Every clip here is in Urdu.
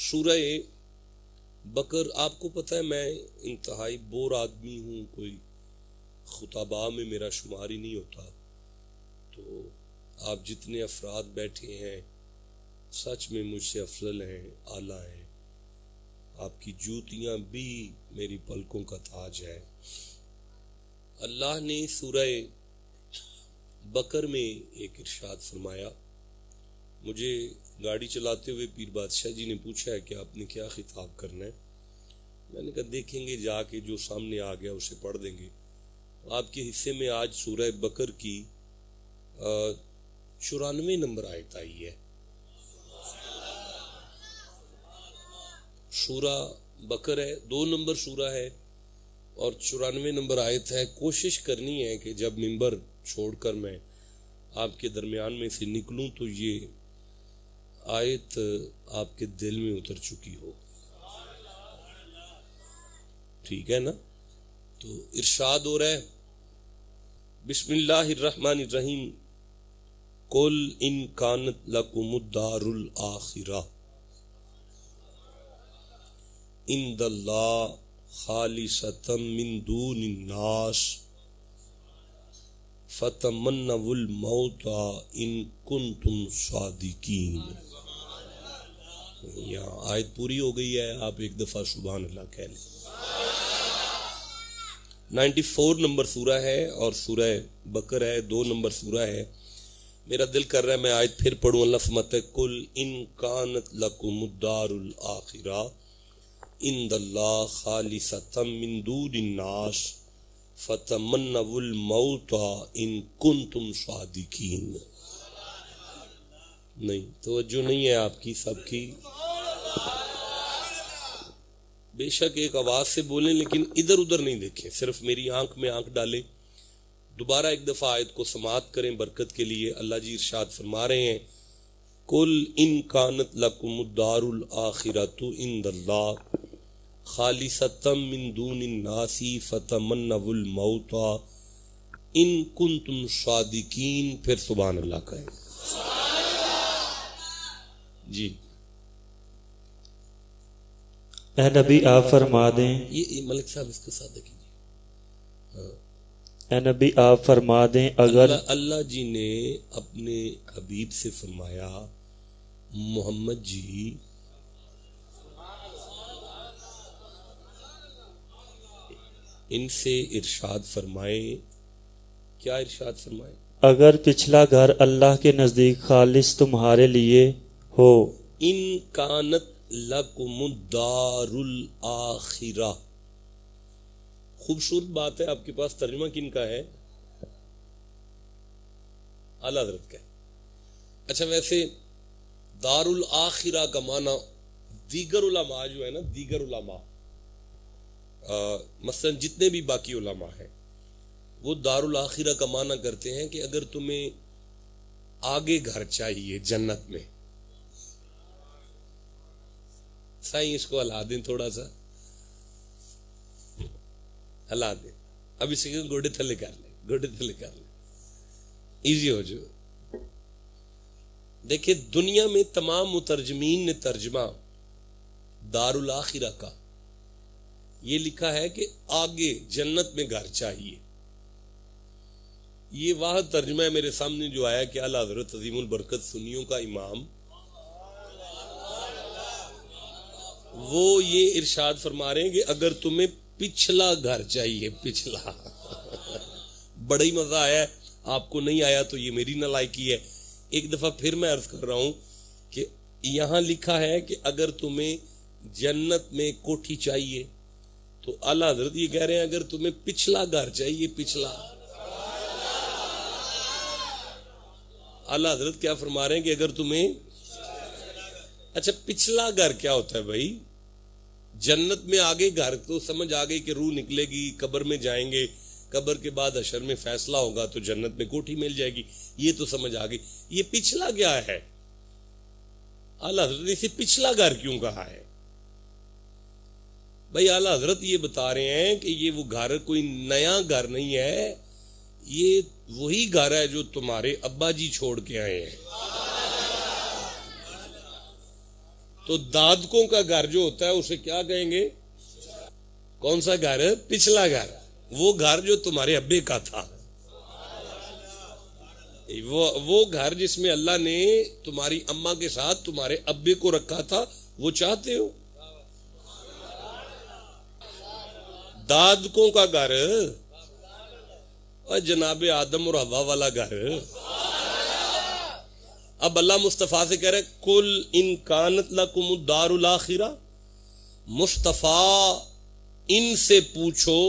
سورہ بکر، آپ کو پتہ ہے میں انتہائی بور آدمی ہوں، کوئی خطباء میں میرا شمار ہی نہیں ہوتا، تو آپ جتنے افراد بیٹھے ہیں سچ میں مجھ سے افضل ہیں، اعلیٰ ہیں، آپ کی جوتیاں بھی میری پلکوں کا تاج ہے۔ اللہ نے سورہ بکر میں ایک ارشاد فرمایا، مجھے گاڑی چلاتے ہوئے پیر بادشاہ جی نے پوچھا ہے کہ آپ نے کیا خطاب کرنا ہے، میں نے کہا دیکھیں گے جا کے، جو سامنے آ گیا اسے پڑھ دیں گے۔ آپ کے حصے میں آج سورہ بکر کی 94 نمبر آیت آئی ہے۔ سورہ بکر ہے، 2 نمبر سورہ ہے اور 94 نمبر آیت ہے۔ کوشش کرنی ہے کہ جب منبر چھوڑ کر میں آپ کے درمیان میں سے نکلوں تو یہ آیت آپ کے دل میں اتر چکی ہو، ٹھیک ہے نا؟ تو ارشاد ہو رہا ہے، بسم اللہ الرحمن الرحیم، قل ان کانت لکم الدار الآخرہ عند اللہ خالصۃ من دون الناس فتمنوا الموت ان کنتم صادقین۔ یہاں آیت پوری ہو گئی ہے، آپ ایک دفعہ سبحان اللہ کہہ لیں۔ 94 نمبر سورہ ہے اور سورہ بکر ہے، 2 نمبر سورہ ہے۔ میرا دل کر رہا ہے میں آیت پھر پڑھوں۔ اللہ فرماتا ہے، قل ان کانت لکم الدار الآخرہ عند اللہ خالصۃ من دون الناس فتمنوا الموت ان کنتم صادقین۔ نہیں، توجہ نہیں ہے آپ کی سب کی؟ بے شک ایک آواز سے بولیں لیکن ادھر ادھر نہیں دیکھیں، صرف میری آنکھ میں آنکھ ڈالیں۔ دوبارہ ایک دفعہ آیت کو سماعت کریں برکت کے لیے۔ اللہ جی ارشاد فرما رہے ہیں، قل ان کانت لکم الدار الآخرۃ عند اللہ خالصۃ من دون الناس فتمنوا الموت ان کنتم صادقین۔ پھر سبحان اللہ کہیں جی۔ اے نبی آپ فرما دیں، یہ ملک صاحب اس کو سادہ کیجیے۔ اے نبی آپ فرما دیں، اگر اللہ جی نے اپنے حبیب سے فرمایا، محمد جی ان سے ارشاد فرمائیں، کیا ارشاد فرمائیں؟ اگر پچھلا گھر اللہ کے نزدیک خالص تمہارے لیے ہو، ان کانت لکم الدار الآخرہ۔ خوبصورت بات ہے، آپ کے پاس ترجمہ کن کا ہے؟ اعلیٰ حضرت کا ہے۔ اچھا، ویسے دار الآخرہ کا معنی دیگر علماء جو ہے نا، دیگر علماء مثلا جتنے بھی باقی علماء ہیں وہ دار الآخرہ کا معنی کرتے ہیں کہ اگر تمہیں آگے گھر چاہیے جنت میں، سائیں اس کو ہلا دیں، تھوڑا سا ہلا دیں، اب اسے گوڑے تھلے کر لیں، گوڑے تھلے کر لیں، ایزی ہو جو۔ دیکھیں دنیا میں تمام مترجمین نے ترجمہ دار الآخرہ کا یہ لکھا ہے کہ آگے جنت میں گھر چاہیے۔ یہ واحد ترجمہ ہے میرے سامنے جو آیا کہ اعلیٰ حضرت عظیم البرکت سنیوں کا امام، وہ یہ ارشاد فرما رہے ہیں کہ اگر تمہیں پچھلا گھر چاہیے، پچھلا بڑا ہی مزہ آیا ہے، آپ کو نہیں آیا تو یہ میری نالائکی ہے۔ ایک دفعہ پھر میں عرض کر رہا ہوں کہ یہاں لکھا ہے کہ اگر تمہیں جنت میں کوٹھی چاہیے، تو اعلیٰ حضرت یہ کہہ رہے ہیں اگر تمہیں پچھلا گھر چاہیے، پچھلا، اعلیٰ حضرت کیا فرما رہے ہیں کہ اگر تمہیں، اچھا پچھلا گھر کیا ہوتا ہے بھائی؟ جنت میں آگے گھر تو سمجھ آ گئی کہ روح نکلے گی، قبر میں جائیں گے، قبر کے بعد حشر میں فیصلہ ہوگا تو جنت میں کوٹھی مل جائے گی، یہ تو سمجھ آ گئی۔ یہ پچھلا کیا ہے؟ اعلیٰ حضرت نے اسے پچھلا گھر کیوں کہا ہے؟ بھائی اعلیٰ حضرت یہ بتا رہے ہیں کہ یہ وہ گھر کوئی نیا گھر نہیں ہے، یہ وہی گھر ہے جو تمہارے ابا جی چھوڑ کے آئے ہیں۔ تو دادکوں کا گھر جو ہوتا ہے اسے کیا کہیں گے؟ کون سا گھر؟ پچھلا گھر، وہ گھر جو تمہارے ابے کا تھا، وہ گھر جس میں اللہ نے تمہاری اماں کے ساتھ تمہارے ابے کو رکھا تھا، وہ چاہتے ہو؟ دادکوں کا گھر اور جناب آدم اور حوا والا گھر۔ اب اللہ مصطفیٰ سے کہہ رہے کل ان کانت لکم الدار الاخرہ، مصطفیٰ ان سے پوچھو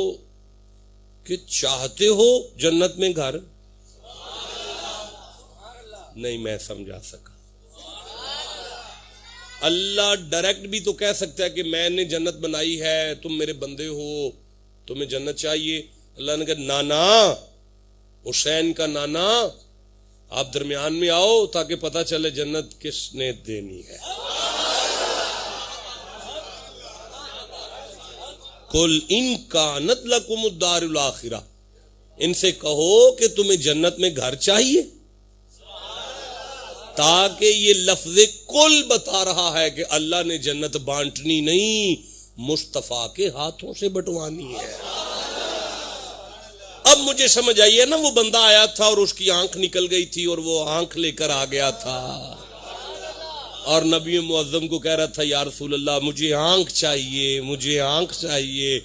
کہ چاہتے ہو جنت میں گھر؟ نہیں میں سمجھا سکا۔ اللہ ڈائریکٹ بھی تو کہہ سکتا ہے کہ میں نے جنت بنائی ہے، تم میرے بندے ہو، تمہیں جنت چاہیے۔ اللہ نے کہا نانا، حسین کا نانا، آپ درمیان میں آؤ تاکہ پتہ چلے جنت کس نے دینی ہے۔ قل ان کانت لکم الدار الاخرہ، ان سے کہو کہ تمہیں جنت میں گھر چاہیے، تاکہ یہ لفظ کل بتا رہا ہے کہ اللہ نے جنت بانٹنی نہیں، مصطفیٰ کے ہاتھوں سے بٹوانی ہے۔ اب مجھے سمجھ آئی ہے نا، وہ بندہ آیا تھا اور اس کی آنکھ نکل گئی تھی اور وہ آنکھ لے کر آ گیا تھا اور نبی معظم کو کہہ رہا تھا یا رسول اللہ مجھے آنکھ چاہیے، مجھے آنکھ چاہیے۔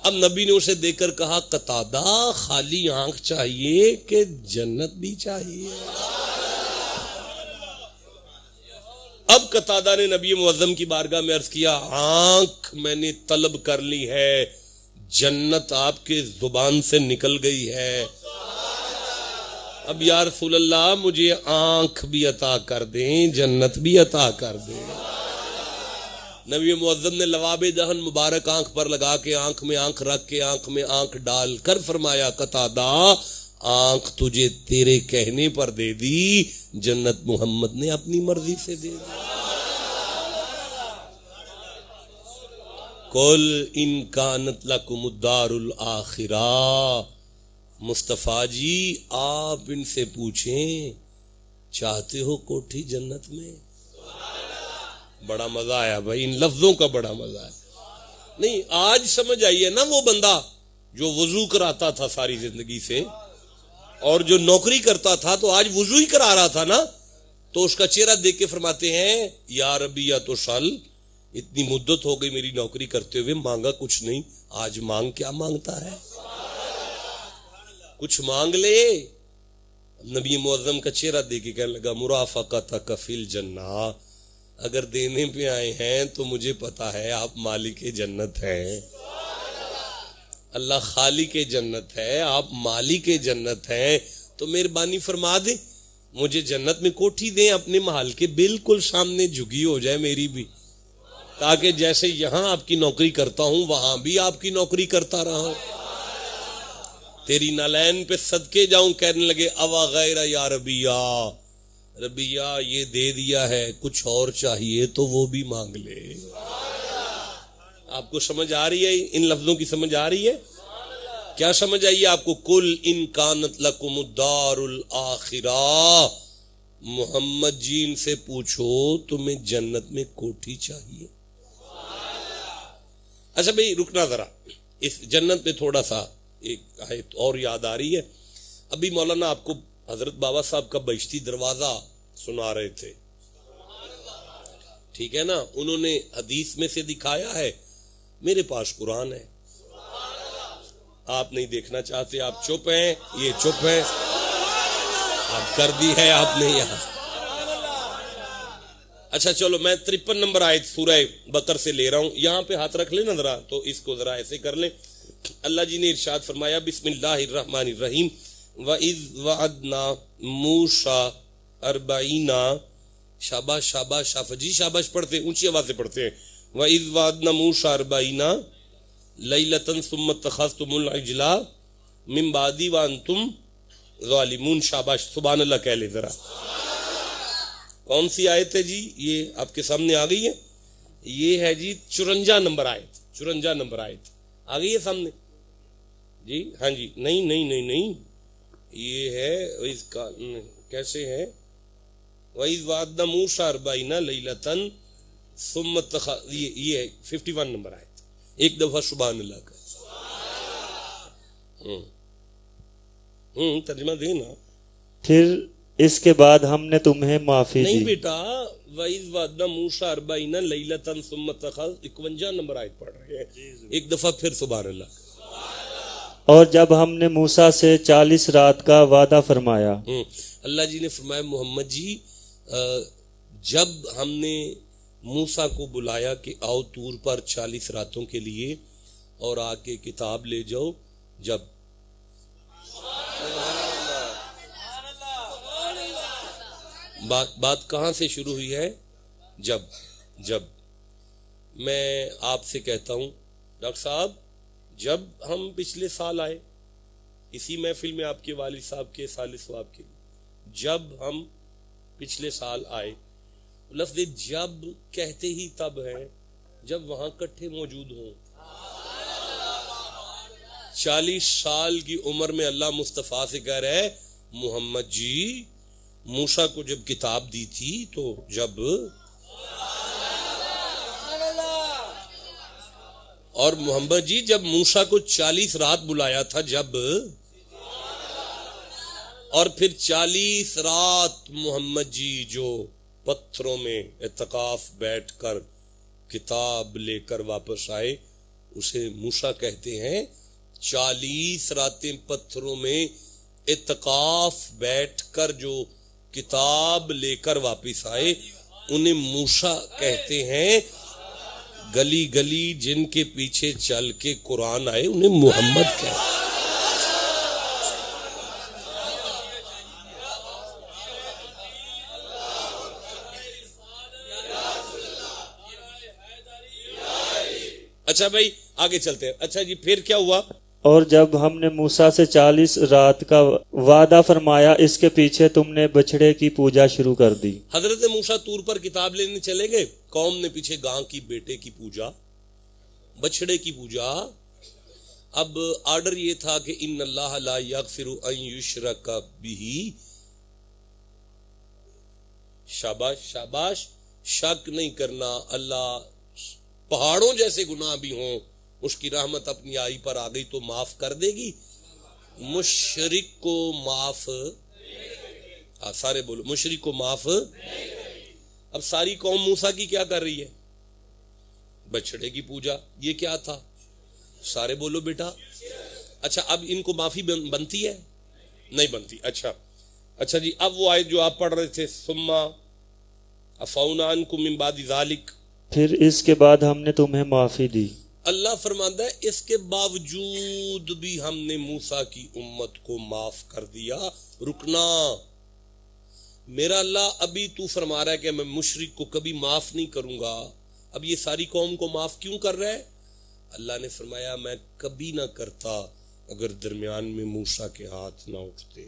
اب نبی نے اسے دیکھ کر کہا قتادہ خالی آنکھ چاہیے کہ جنت بھی چاہیے؟ اب قتادہ نے نبی معظم کی بارگاہ میں عرض کیا آنکھ میں نے طلب کر لی ہے، جنت آپ کے زبان سے نکل گئی ہے، اب یا رسول اللہ مجھے آنکھ بھی عطا کر دیں، جنت بھی عطا کر دیں۔ نبی معظم نے لواب دہن مبارک آنکھ پر لگا کے آنکھ میں آنکھ رکھ کے آنکھ میں آنکھ ڈال کر فرمایا قتادہ آنکھ تجھے تیرے کہنے پر دے دی، جنت محمد نے اپنی مرضی سے دے دی۔ قل ان کانت لکم الدار الاخرہ، مصطفیٰ جی آپ ان سے پوچھیں چاہتے ہو کوٹھی جنت میں؟ بڑا مزہ آیا بھائی، ان لفظوں کا بڑا مزہ آیا۔ نہیں آج سمجھ آئی ہے نا، وہ بندہ جو وضو کراتا تھا ساری زندگی سے اور جو نوکری کرتا تھا تو آج وضو ہی کرا رہا تھا نا، تو اس کا چہرہ دیکھ کے فرماتے ہیں یا ربی یا تو سل، اتنی مدت ہو گئی میری نوکری کرتے ہوئے، مانگا کچھ نہیں، آج مانگ کیا مانگتا ہے، کچھ مانگ لے۔ نبی معظم کا چہرہ دیکھ کے کہنے لگا مرافقتک فی الجنہ، اگر دینے پہ آئے ہیں تو مجھے پتا ہے آپ مالک جنت ہیں، اللہ خالق جنت ہے، آپ مالک جنت ہیں، تو مہربانی فرما دیں مجھے جنت میں کوٹھی دیں، اپنے محل کے بالکل سامنے جھگی ہو جائے میری بھی، تاکہ جیسے یہاں آپ کی نوکری کرتا ہوں وہاں بھی آپ کی نوکری کرتا رہا ہوں، تیری نالین پہ صدقے جاؤں۔ کہنے لگے اوا غیر یا ربیہ، ربیہ یہ دے دیا ہے، کچھ اور چاہیے تو وہ بھی مانگ لے۔ آپ کو سمجھ آ رہی ہے؟ ان لفظوں کی سمجھ آ رہی ہے؟ کیا سمجھ آئی آپ کو؟ کل ان کانت لکم الدار الاخرہ، محمد جی ان سے پوچھو تمہیں جنت میں کوٹھی چاہیے؟ اچھا بھئی رکنا ذرا، اس جنت پہ تھوڑا سا ایک آیت اور یاد آ رہی ہے۔ ابھی مولانا آپ کو حضرت بابا صاحب کا بہشتی دروازہ سنا رہے تھے، ٹھیک ہے نا، انہوں نے حدیث میں سے دکھایا ہے، میرے پاس قرآن ہے، آپ نہیں دیکھنا چاہتے، آپ چپ ہیں، یہ چپ ہے، آپ کر دی ہے آپ نے یہاں۔ اچھا چلو میں 53 نمبر آیت سورہ بقر سے لے رہا ہوں، یہاں پہ ہاتھ رکھ لیں نا ذرا، تو اس کو ذرا ایسے کر لیں۔ اللہ جی نے ارشاد فرمایا بسم اللہ الرحمن الرحیم وَإِذْ وَعَدْنَا مُوسَىٰ 40، شاباش شاباش شافع جی شاباش پڑھتے ہیں، اونچی آواز سے پڑھتے ہیں، وَإِذْ وَعَدْنَا مُوسَىٰ 40 لَيْلَةً ثُمَّ اتَّخَذْتُمُ الْعِجْلَ مِن بَعْدِي وَأَنْتُمْ ظَالِمُونَ۔ شاباش سبحان اللہ کہہ لے ذرا۔ کون سی آیت ہے جی؟ یہ آپ کے سامنے آ گئی ہے، یہ ہے جی 54 نمبر آیت، 54 نمبر آیت آ گئی ہے سامنے جی؟ ہاں جی، نہیں نہیں نہیں نہیں، یہ ہے اس کا کیسے ہے؟ وَإِذْ وَعَدْنَا مُوسَىٰ 40 لَيْلَةً ثم یہ ہے 51 نمبر آیت. ایک دفعہ سبحان اللہ کا ترجمہ دینا. پھر اس کے بعد ہم نے تمہیں معافی نہیں دی. بیٹا وَإِذْ وَعَدْنَا مُوسَىٰ 40 لَيْلَةً ثُمَّ اتَّخَذَ 51 نمبر آیت پڑھ رہے ہیں. ایک دفعہ پھر سبحان اللہ. اور جب ہم نے موسیٰ سے 40 رات کا وعدہ فرمایا. اللہ جی نے فرمایا محمد جی جب ہم نے موسیٰ کو بلایا کہ آؤ طور پر 40 راتوں کے لیے اور آ کے کتاب لے جاؤ. جب بات کہاں سے شروع ہوئی ہے؟ جب میں آپ سے کہتا ہوں ڈاکٹر صاحب جب ہم پچھلے سال آئے اسی محفل میں آپ کے والد صاحب کے سال ثواب کے جب ہم پچھلے سال آئے لفظ جب کہتے ہی تب ہے جب وہاں کٹھے موجود ہوں. 40 سال کی عمر میں اللہ مصطفیٰ سے کہہ رہے محمد جی موسیٰ کو جب کتاب دی تھی تو جب اور محمد جی جب موسیٰ کو 40 رات بلایا تھا جب اور پھر 40 رات محمد جی جو پتھروں میں اعتکاف بیٹھ کر کتاب لے کر واپس آئے اسے موسیٰ کہتے ہیں. 40 راتیں پتھروں میں اعتکاف بیٹھ کر جو کتاب لے کر واپس آئے انہیں موسیٰ کہتے ہیں. گلی گلی جن کے پیچھے چل کے قرآن آئے انہیں محمد کہتے ہیں. اچھا بھائی آگے چلتے ہیں. اچھا جی پھر کیا ہوا؟ اور جب ہم نے موسیٰ سے 40 رات کا وعدہ فرمایا اس کے پیچھے تم نے بچڑے کی پوجا شروع کر دی. حضرت موسیٰ طور پر کتاب لینے چلے گئے. قوم نے پیچھے گاں کی بیٹے کی پوجا بچڑے کی پوجا. اب آرڈر یہ تھا کہ ان اللہ لا یغفر ان یشرک بہ. شاباش شاباش. شک نہیں کرنا اللہ پہاڑوں جیسے گناہ بھی ہوں اس کی رحمت اپنی آئی پر آ گئی تو معاف کر دے گی. مشرک کو معاف سارے بولو مشرک کو معاف. اب ساری قوم موسیٰ کی کیا کر رہی ہے؟ بچڑے کی پوجا. یہ کیا تھا؟ سارے بولو بیٹا. اچھا اب ان کو معافی بنتی ہے؟ نہیں بنتی. اچھا جی اب وہ آیت جو آپ پڑھ رہے تھے ثم عفونا عنکم من بعد ذلک. پھر اس کے بعد ہم نے تمہیں معافی دی. اللہ فرماتا ہے اس کے باوجود بھی ہم نے موسیٰ کی امت کو معاف کر دیا. رکنا میرا اللہ ابھی تو فرما رہا ہے کہ میں مشرک کو کبھی معاف نہیں کروں گا. اب یہ ساری قوم کو معاف کیوں کر رہا ہے؟ اللہ نے فرمایا میں کبھی نہ کرتا اگر درمیان میں موسیٰ کے ہاتھ نہ اٹھتے.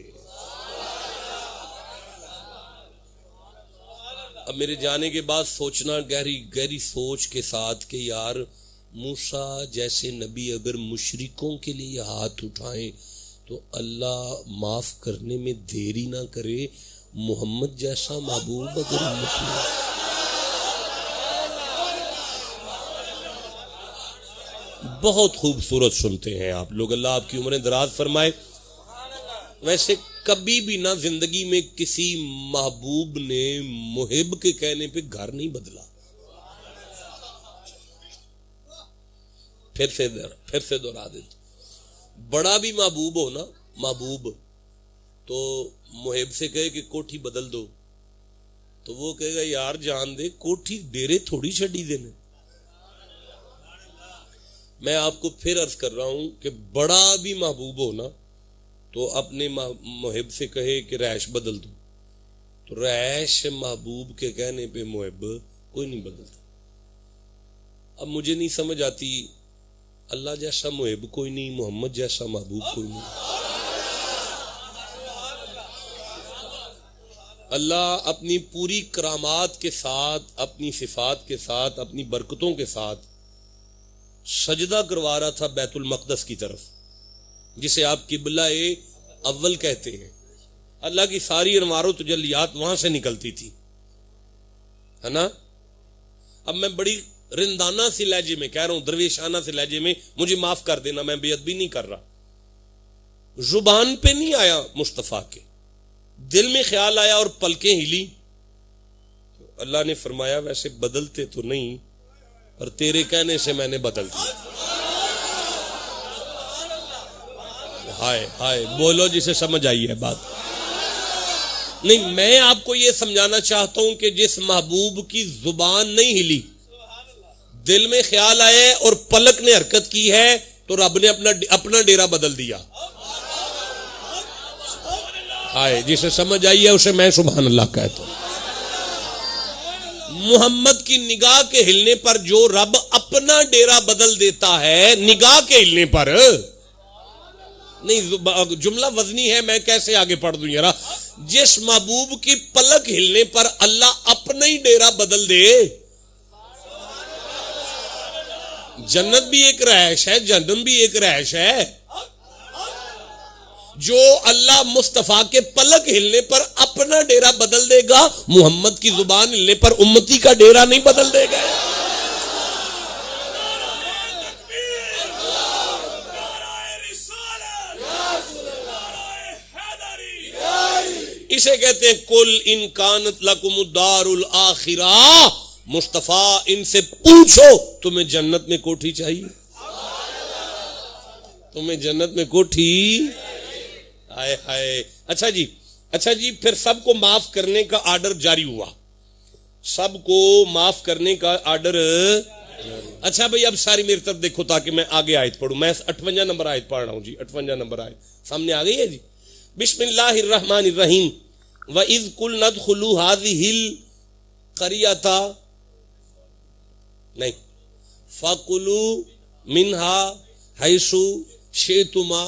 اب میرے جانے کے بعد سوچنا گہری سوچ کے ساتھ کہ یار موسیٰ جیسے نبی اگر مشرکوں کے لیے ہاتھ اٹھائیں تو اللہ معاف کرنے میں دیری نہ کرے. محمد جیسا محبوب اگر امت میں بہت خوبصورت سنتے ہیں آپ لوگ. اللہ آپ کی عمریں دراز فرمائے. ویسے کبھی بھی نہ زندگی میں کسی محبوب نے محب کے کہنے پہ گھر نہیں بدلا. پھر سے دہرا دیتا. بڑا بھی محبوب ہو نا محبوب تو محب سے کہے کہ کوٹھی بدل دو تو وہ کہے گا یار جان دے کوٹھی ڈیرے تھوڑی چھڑی دینے. میں آپ کو پھر عرض کر رہا ہوں کہ بڑا بھی محبوب ہو نا تو اپنے محب سے کہے کہ رہائش بدل دو تو رہائش محبوب کے کہنے پہ محب کوئی نہیں بدلتا. اب مجھے نہیں سمجھ آتی اللہ جیسا محب کوئی نہیں محمد جیسا محبوب کوئی نہیں. اللہ اپنی پوری کرامات کے ساتھ اپنی صفات کے ساتھ اپنی برکتوں کے ساتھ سجدہ کروا رہا تھا بیت المقدس کی طرف جسے آپ قبلہ اول کہتے ہیں. اللہ کی ساری انوار و تجلیات وہاں سے نکلتی تھی ہے نا. اب میں بڑی رندانہ سی لہجے میں کہہ رہا ہوں، درویشانہ سے لہجے میں، مجھے معاف کر دینا، میں بے ادبی نہیں کر رہا. زبان پہ نہیں آیا مصطفیٰ کے، دل میں خیال آیا اور پلکیں ہلی. اللہ نے فرمایا ویسے بدلتے تو نہیں، اور تیرے کہنے سے میں نے بدل دیا. ہائے ہائے، بولو جسے سمجھ آئی ہے بات. نہیں، میں آپ کو یہ سمجھانا چاہتا ہوں کہ جس محبوب کی زبان نہیں ہلی، دل میں خیال آئے اور پلک نے حرکت کی ہے، تو رب نے اپنا ڈیرا بدل دیا. ہائے، جسے سمجھ آئی ہے اسے میں سبحان اللہ کہتا ہوں. محمد کی نگاہ کے ہلنے پر جو رب اپنا ڈیرا بدل دیتا ہے، نگاہ کے ہلنے پر نہیں، جملہ وزنی ہے، میں کیسے آگے پڑھ دوں یارا. جس محبوب کی پلک ہلنے پر اللہ اپنا ہی ڈیرا بدل دے. جنت بھی ایک رہائش ہے، جہنم بھی ایک رہائش ہے. جو اللہ مصطفیٰ کے پلک ہلنے پر اپنا ڈیرا بدل دے گا، محمد کی زبان ہلنے پر امتی کا ڈیرا نہیں بدل دے گا. اسے کہتے ہیں کل ان کانت لکم الدار الاخرہ. مصطفیٰ ان سے پوچھو تمہیں جنت میں کوٹھی چاہیے؟ تمہیں جنت میں کوٹھی؟ ہائے ہائے. اچھا جی پھر سب کو معاف کرنے کا آرڈر جاری ہوا، سب کو معاف کرنے کا آرڈر. اچھا بھئی اب ساری میری طرف دیکھو تاکہ میں آگے آیت پڑھوں. میں 58 نمبر آیت پڑھ رہا ہوں جی. 58 نمبر آیت سامنے آ گئی ہے جی. بسم اللہ الرحمن الرحیم. وَإِذْ قُلْنَا ادْخُلُوا هَذِهِ الْقَرْيَةَ نہیں فَكُلُوا مِنْهَا حَيْثُ شِئْتُمَا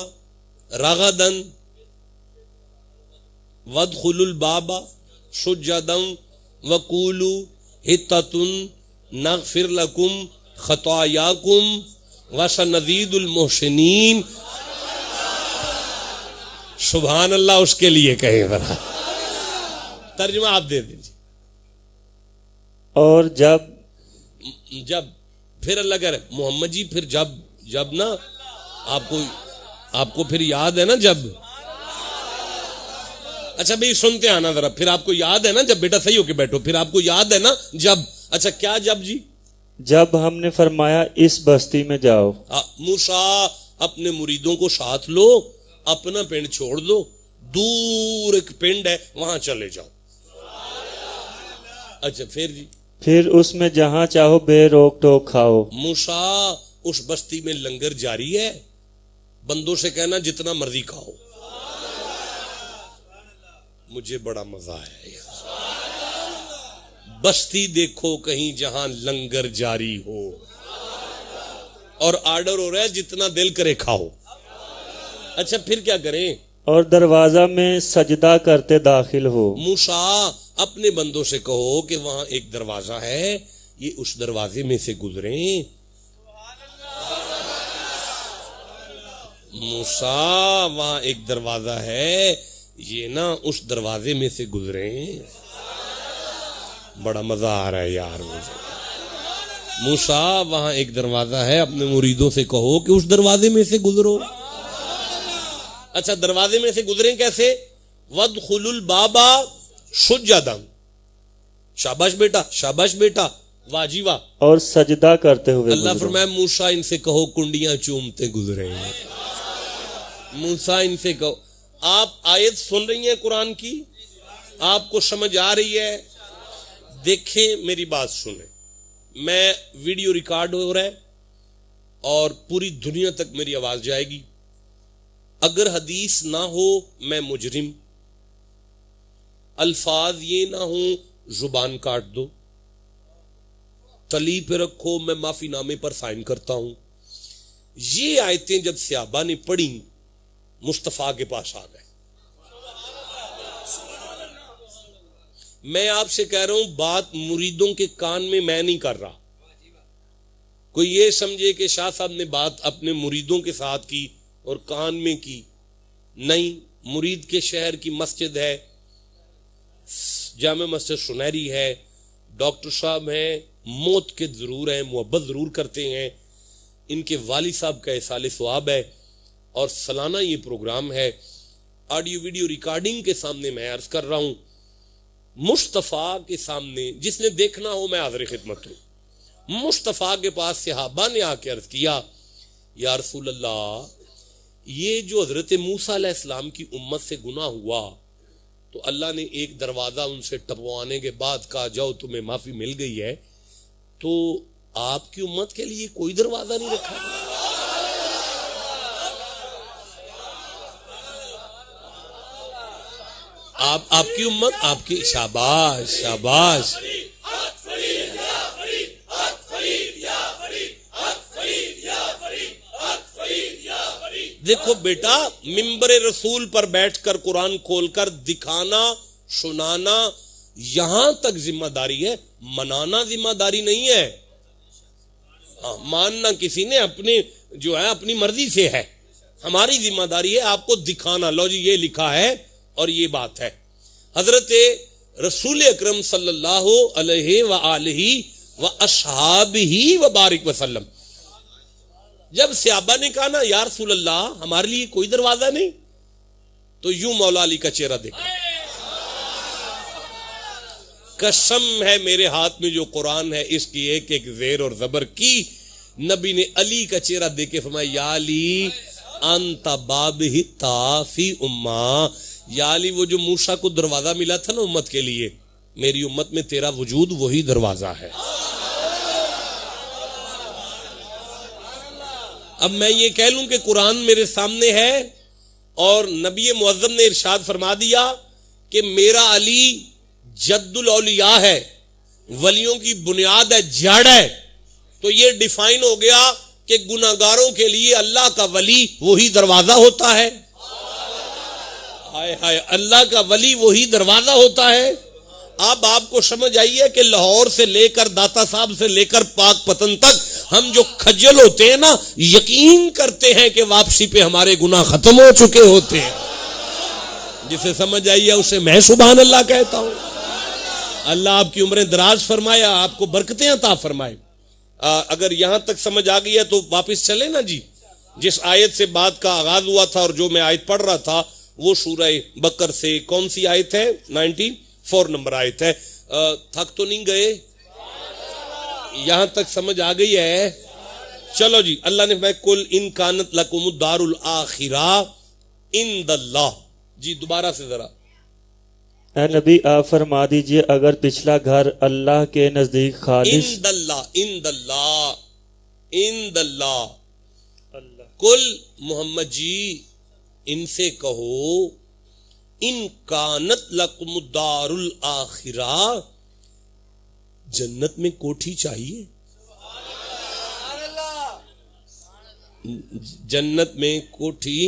رَغَدًا وَادْخُلُوا الْبَابَ سُجَّدًا وَقُولُوا حِطَّةٌ نَغْفِرْ لَكُمْ خَطَايَاكُمْ وَسَنَزِيدُ الْمُحْسِنِينَ. سبحان اللہ اس کے لیے کہیں ذرا ترجمہ آپ دے دیجیے. اور جب پھر اللہ کہہ رہے محمد جی پھر جب نا آپ کو پھر یاد ہے نا جب. اچھا بھئی سنتے آنا ذرا. پھر آپ کو یاد ہے نا جب؟ بیٹا صحیح ہو کے بیٹھو. پھر آپ کو یاد ہے نا جب. اچھا کیا جب جی؟ جب ہم نے فرمایا اس بستی میں جاؤ. موسیٰ اپنے مریدوں کو ساتھ لو، اپنا پنڈ چھوڑ دو، دور ایک پنڈ ہے وہاں چلے جاؤ. اچھا پھر جی؟ پھر اس میں جہاں چاہو بے روک ٹوک کھاؤ. موسیٰ اس بستی میں لنگر جاری ہے، بندوں سے کہنا جتنا مرضی کھاؤ. مجھے بڑا مزہ آیا. بستی دیکھو کہیں جہاں لنگر جاری ہو اور آرڈر ہو رہا ہے جتنا دل کرے کھاؤ. اچھا پھر کیا کریں؟ اور دروازہ میں سجدہ کرتے داخل ہو. موسیٰ اپنے بندوں سے کہو کہ وہاں ایک دروازہ ہے، یہ اس دروازے میں سے گزریں. موسیٰ وہاں ایک دروازہ ہے، یہ نا اس دروازے میں سے گزریں. بڑا مزہ آ رہا ہے یار مجھے. موسیٰ وہاں ایک دروازہ ہے، اپنے مریدوں سے کہو کہ اس دروازے میں سے گزرو. اچھا دروازے میں سے گزریں کیسے؟ وَادْخُلُوا الْبَابَ سُجَّدًا. شاباش بیٹا، شاباش بیٹا، واہ جی واہ. اور سجدہ کرتے ہوئے اللہ فرمایا موسیٰ ان سے کہو کنڈیاں چومتے گزریں. موسیٰ ان سے کہو. آپ آیت سن رہی ہیں قرآن کی؟ آپ کو سمجھ آ رہی ہے؟ دیکھیں میری بات سنیں. میں ویڈیو ریکارڈ ہو رہا ہے اور پوری دنیا تک میری آواز جائے گی. اگر حدیث نہ ہو میں مجرم، الفاظ یہ نہ ہوں زبان کاٹ دو، تلی پہ رکھو میں معافی نامے پر سائن کرتا ہوں. یہ آیتیں جب صحابہ نے پڑھی مصطفیٰ کے پاس آ گئے. میں آپ سے کہہ رہا ہوں بات مریدوں کے کان میں میں نہیں کر رہا. کوئی یہ سمجھے کہ شاہ صاحب نے بات اپنے مریدوں کے ساتھ کی اور کان میں کی. نہیں، مرید کے شہر کی مسجد ہے، جامع مسجد سنہری ہے، ڈاکٹر صاحب ہیں، موت کے ضرور ہیں, محبت ضرور کرتے ہیں. ان کے والد صاحب کا احسال ثواب ہے اور سالانہ یہ پروگرام ہے. آڈیو ویڈیو ریکارڈنگ کے سامنے میں عرض کر رہا ہوں, مصطفیٰ کے سامنے جس نے دیکھنا ہو میں حاضر خدمت ہوں. مصطفیٰ کے پاس صحابہ نے آ کے عرض کیا, یا رسول اللہ یہ جو حضرت موسیٰ علیہ السلام کی امت سے گناہ ہوا تو اللہ نے ایک دروازہ ان سے ٹپوانے کے بعد کہا جاؤ تمہیں معافی مل گئی ہے, تو آپ کی امت کے لیے کوئی دروازہ نہیں رکھا؟ آپ کی امت, آپ کی, شاباش شاباش. دیکھو بیٹا, منبر رسول پر بیٹھ کر قرآن کھول کر دکھانا سنانا یہاں تک ذمہ داری ہے, منانا ذمہ داری نہیں ہے. ماننا کسی نے اپنے جو ہے اپنی مرضی سے ہے, ہماری ذمہ داری ہے آپ کو دکھانا. لو جی یہ لکھا ہے اور یہ بات ہے. حضرت رسول اکرم صلی اللہ علیہ وآلہ واصحابہ وبارک وسلم, جب صحابہ نے کہا نا یا رسول اللہ ہمارے لیے کوئی دروازہ نہیں, تو یوں مولا علی کا چہرہ دیکھا. قسم ہے میرے ہاتھ میں جو قرآن ہے اس کی ایک ایک زیر اور زبر کی, نبی نے علی کا چہرہ دیکھ کے فرمایا یا علی انت بابہ فی امہ, یا علی وہ جو موسیٰ کو دروازہ ملا تھا نا امت کے لیے, میری امت میں تیرا وجود وہی دروازہ ہے. اب میں یہ کہہ لوں کہ قرآن میرے سامنے ہے اور نبی معظم نے ارشاد فرما دیا کہ میرا علی جد الاولیاء ہے, ولیوں کی بنیاد ہے, جڑ ہے, تو یہ ڈیفائن ہو گیا کہ گناہگاروں کے لیے اللہ کا ولی وہی دروازہ ہوتا ہے. ہائے ہائے, اللہ کا ولی وہی دروازہ ہوتا ہے. اب آپ کو سمجھ آئیے کہ لاہور سے لے کر داتا صاحب سے لے کر پاک پتن تک ہم جو کھجل ہوتے ہیں نا, یقین کرتے ہیں کہ واپسی پہ ہمارے گناہ ختم ہو چکے ہوتے ہیں. جسے سمجھ آئیے اسے میں سبحان اللہ کہتا ہوں. اللہ آپ کی عمریں دراز فرمائے, آپ کو برکتیں عطا فرمائے. اگر یہاں تک سمجھ آ گئی ہے تو واپس چلے نا جی. جس آیت سے بات کا آغاز ہوا تھا اور جو میں آیت پڑھ رہا تھا وہ سورہ بقر سے, کون سی آیت ہے؟ 94 نمبر آیت ہے. تھک تو نہیں گئے؟ یہاں تک سمجھ آ گئی ہے؟ چلو جی. اللہ نے فرمایا کل ان کانت لکم الدار الاخرہ عند اللہ. جی دوبارہ سے ذرا. اے نبی آپ فرما دیجئے اگر پچھلا گھر اللہ کے نزدیک خالص, عند اللہ, عند اللہ, عند اللہ. کل محمد جی ان سے کہو ان کانت لکم الدار الاخرہ, جنت میں کوٹھی چاہیے, جنت میں کوٹھی,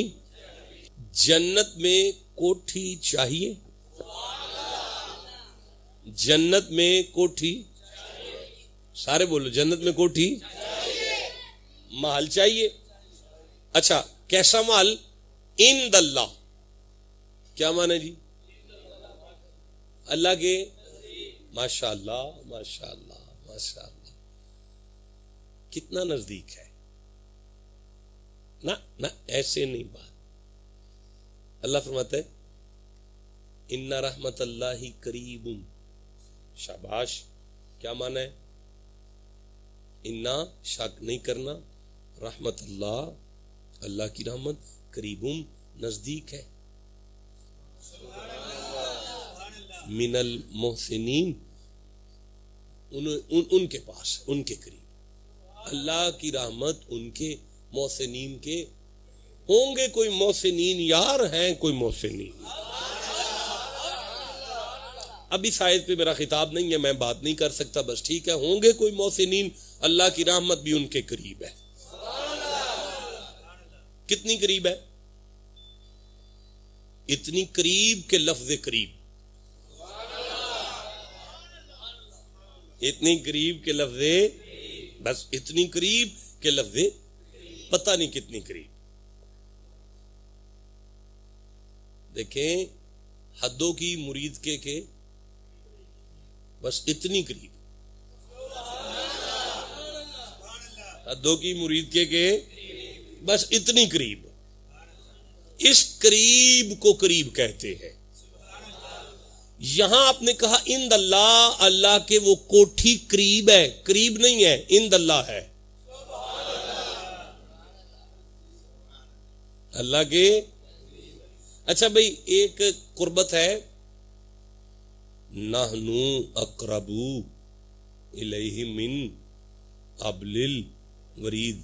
جنت میں کوٹھی چاہیے, جنت میں کوٹھی, سارے بولو جنت میں کوٹھی, محل چاہیے. اچھا کیسا محل؟ عند اللہ. کیا معنی جی؟ اللہ کے, ماشاء اللہ ماشاء اللہ ماشاء اللہ, کتنا نزدیک ہے نا. نہ ایسے نہیں بات. اللہ فرماتا ہے ان رحمت اللہ قریب. شاباش. کیا معنی ہے؟ انا شک نہیں کرنا, رحمت اللہ, اللہ کی رحمت, قریبم نزدیک ہے, من المحسنین, ان کے پاس, ان کے قریب. اللہ کی رحمت ان کے محسنین کے ہوں گے. کوئی محسنین یار ہیں, کوئی محسنین. اب اس آیت پہ میرا خطاب نہیں ہے, میں بات نہیں کر سکتا, بس ٹھیک ہے, ہوں گے کوئی محسنین, اللہ کی رحمت بھی ان کے قریب ہے. کتنی قریب ہے؟ اتنی قریب کہ لفظ قریب, اتنی قریب کہ لفظ, بس اتنی قریب کہ لفظ, پتہ نہیں کتنی قریب. دیکھیں حدوں کی مرید کے بس اتنی قریب. حدوں کی مرید کے بس اتنی قریب. اس قریب کو قریب کہتے ہیں. یہاں آپ نے کہا اند اللہ، اللہ کے وہ کوٹھی قریب ہے، قریب نہیں ہے، اند اللہ ہے. اللہ کے اچھا بھئی ایک قربت ہے، نحنو اقرب الیہ من حبل الورید،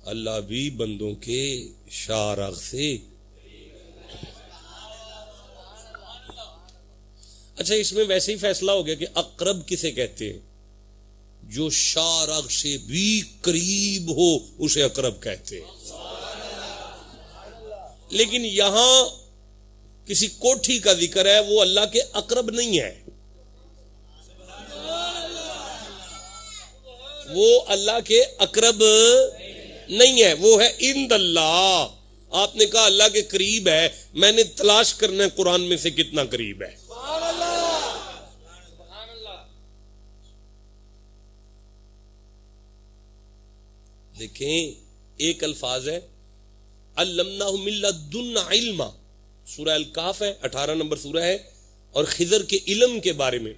اللہ بھی بندوں کے شارغ سے. اچھا اس میں ویسے ہی فیصلہ ہو گیا کہ اقرب کسے کہتے ہیں؟ جو شارغ سے بھی قریب ہو اسے اقرب کہتے ہیں. لیکن یہاں کسی کوٹھی کا ذکر ہے، وہ اللہ کے اقرب نہیں ہے، وہ اللہ کے اقرب نہیں ہے، وہ ہے اند اللہ. آپ نے کہا اللہ کے قریب ہے، میں نے تلاش کرنا ہے قرآن میں سے کتنا قریب ہے. دیکھیں ایک الفاظ ہے علمناہ من لدن علما، سورہ الکہف ہے، 18 نمبر سورہ ہے، اور خضر کے علم کے بارے میں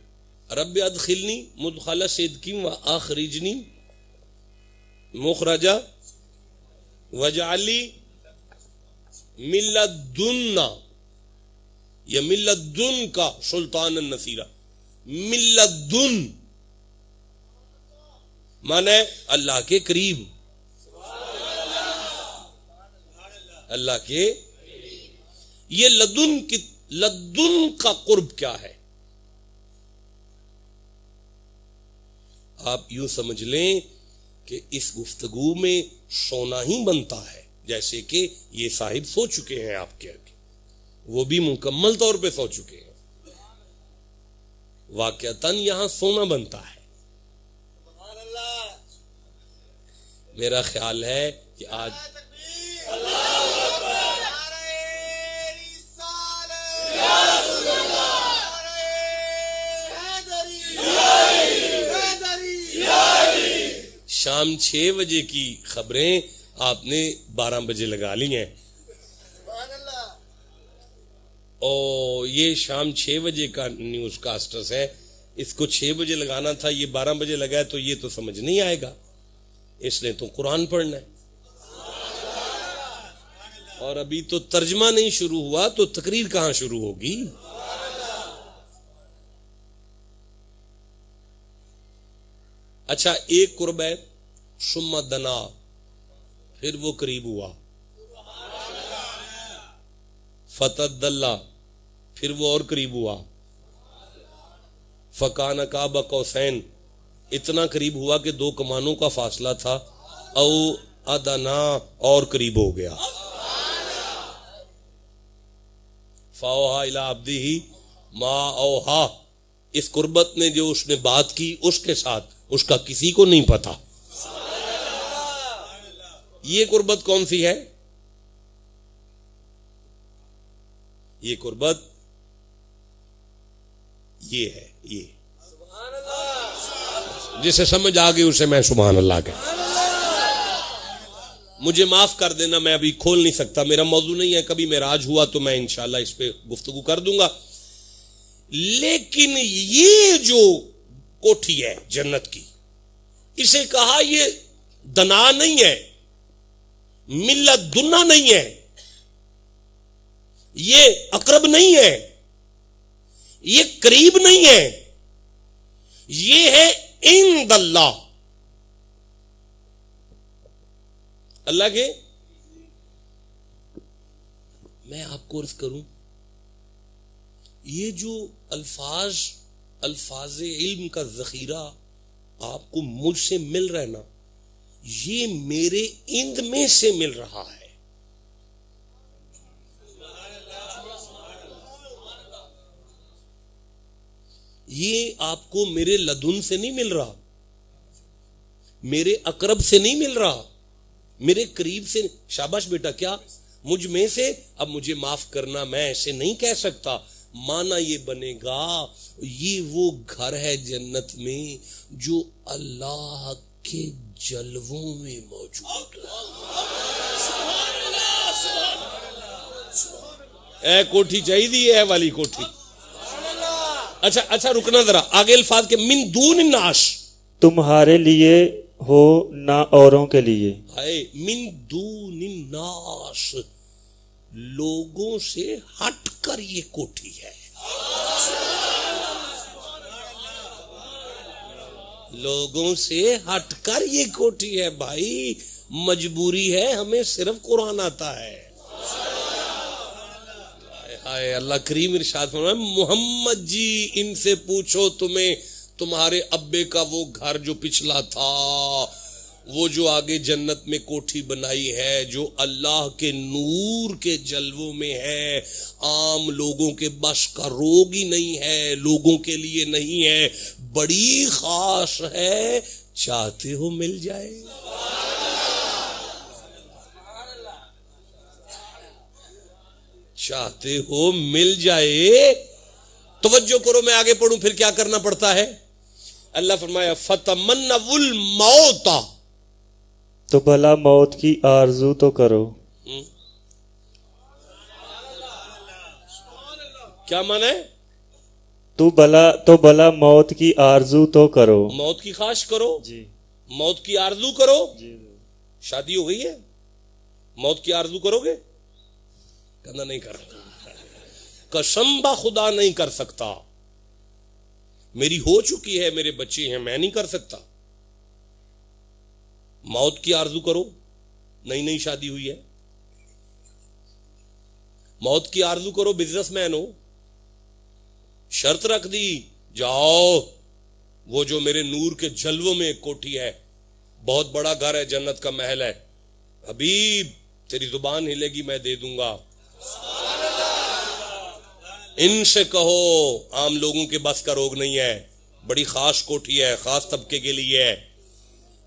رب ادخلنی مدخل صدق و اخرجنی مخرج واجعل لی من لدن، یا من لدن کا سلطان النصیرہ، من لدن مانے اللہ کے قریب، اللہ کے. یہ لدن کا قرب کیا ہے؟ آپ یوں سمجھ لیں کہ اس گفتگو میں سونا ہی بنتا ہے، جیسے کہ یہ صاحب سو چکے ہیں آپ کے آگے، وہ بھی مکمل طور پہ سو چکے ہیں، واقعتاً یہاں سونا بنتا ہے. میرا خیال ہے کہ آج شام 6 بجے کی خبریں آپ نے 12 بجے لگا لی ہیں، اور یہ شام 6 بجے کا نیوز کاسٹرز ہے، اس کو 6 بجے لگانا تھا، یہ 12 بجے لگا ہے، تو یہ تو سمجھ نہیں آئے گا، اس نے تو قرآن پڑھنا ہے، اور ابھی تو ترجمہ نہیں شروع ہوا تو تقریر کہاں شروع ہوگی؟ اچھا ایک قرب ہے ثم دنا، پھر وہ قریب ہوا، فتدلی، پھر وہ اور قریب ہوا، فکان قاب قوسین، اتنا قریب ہوا کہ 2 کمانوں کا فاصلہ تھا، او ادنا، اور قریب ہو گیا. فاوحا الی عبدہ ما اوحا، اس قربت نے جو اس نے بات کی اس کے ساتھ اس کا کسی کو نہیں پتا. یہ قربت کون سی ہے؟ یہ قربت یہ ہے، یہ جسے سمجھ آ گئی اسے میں سبحان اللہ کہتا. مجھے معاف کر دینا، میں ابھی کھول نہیں سکتا، میرا موضوع نہیں ہے، کبھی معراج ہوا تو میں انشاءاللہ اس پہ گفتگو کر دوں گا. لیکن یہ جو کوٹھی ہے جنت کی، اسے کہا یہ دنا نہیں ہے، ملت دنا نہیں ہے، یہ اقرب نہیں ہے، یہ قریب نہیں ہے، یہ ہے عند اللہ، اللہ کے. میں آپ کو عرض کروں، یہ جو الفاظ علم کا ذخیرہ آپ کو مجھ سے مل رہا ہے نا، یہ میرے عند میں سے مل رہا ہے. یہ آپ کو میرے لدن سے نہیں مل رہا، میرے اقرب سے نہیں مل رہا، میرے قریب سے. شاباش بیٹا، کیا مجھ میں سے؟ اب مجھے معاف کرنا، میں ایسے نہیں کہہ سکتا. مانا یہ بنے گا یہ وہ گھر ہے جنت میں جو اللہ کے جلووں میں موجود ہے۔ اے کوٹھی چاہیے ہے والی کوٹھی۔ اچھا رکنا ذرا، آگے الفاظ کے من دون الناس، تمہارے لیے ہو نہ اوروں کے لیے۔ من دون الناس، لوگوں سے ہٹ کر یہ کوٹھی ہے، لوگوں سے ہٹ کر یہ کوٹھی ہے۔ بھائی مجبوری ہے، ہمیں صرف قرآن آتا ہے۔ اللہ کریم ارشاد فرمایا محمد جی ان سے پوچھو تمہیں تمہارے ابے کا وہ گھر جو پچھلا تھا، وہ جو آگے جنت میں کوٹھی بنائی ہے، جو اللہ کے نور کے جلووں میں ہے، عام لوگوں کے بس کا روگ ہی نہیں ہے، لوگوں کے لیے نہیں ہے، بڑی خاص ہے، چاہتے ہو مل جائے؟ چاہتے ہو مل جائے؟ توجہ کرو، میں آگے پڑھوں پھر کیا کرنا پڑتا ہے۔ اللہ فرمایا فتمنوا الموت، تو بھلا موت کی آرزو تو کرو۔ کیا معنی ہے؟ تو بھلا موت کی آرزو تو کرو، موت کی خواہش کرو جی، موت کی آرزو کرو۔ جی شادی ہو گئی ہے، موت کی آرزو کرو گے؟ کہنا نہیں کر رہا، قسم با خدا نہیں کر سکتا، میری ہو چکی ہے، میرے بچے ہیں، میں نہیں کر سکتا۔ موت کی آرزو کرو، نئی شادی ہوئی ہے، موت کی آرزو کرو، بزنس مین ہو، شرط رکھ دی جاؤ وہ جو میرے نور کے جلووں میں ایک کوٹھی ہے، بہت بڑا گھر ہے، جنت کا محل ہے، حبیب تیری زبان ہلے گی میں دے دوں گا۔ ان سے کہو عام لوگوں کے بس کا روگ نہیں ہے، بڑی خاص کوٹھی ہے، خاص طبقے کے لیے ہے،